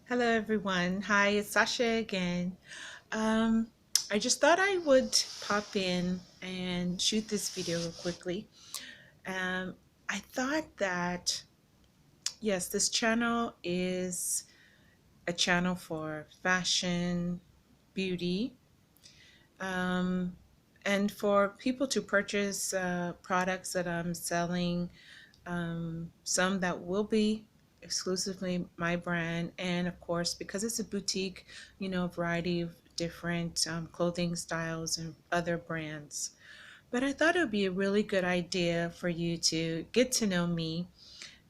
Hello, everyone. Hi, it's Sasha again. Um, I just thought I would pop in and shoot this video real quickly. Um, I thought that, yes, this channel is a channel for fashion, beauty, um, and for people to purchase products that I'm selling, some that will be exclusively my brand, and of course, because it's a boutique, a variety of different clothing styles and other brands. But I thought it would be a really good idea for you to get to know me.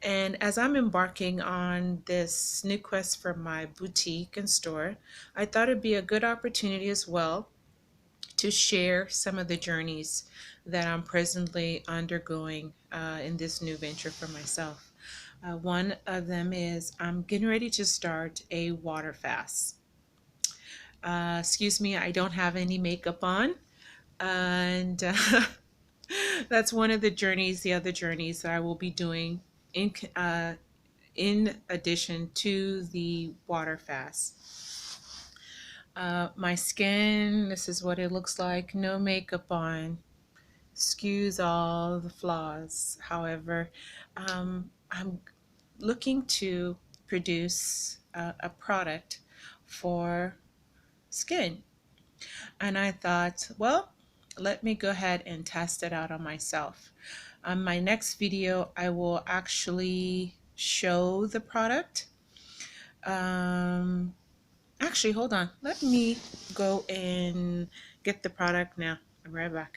And as I'm embarking on this new quest for my boutique and store, I thought it'd be a good opportunity as well to share some of the journeys that I'm presently undergoing in this new venture for myself. One of them is I'm getting ready to start a water fast. Excuse me, I don't have any makeup on. And that's one of the journeys, the other journeys that I will be doing in addition to the water fast. My skin, this is what it looks like, no makeup on. Excuse all the flaws. However, I'm looking to produce a product for skin. And I thought, well, let me go ahead and test it out on myself. On my next video, I will actually show the product. Um, Actually, hold on. Let me go and get the product now. I'm right back.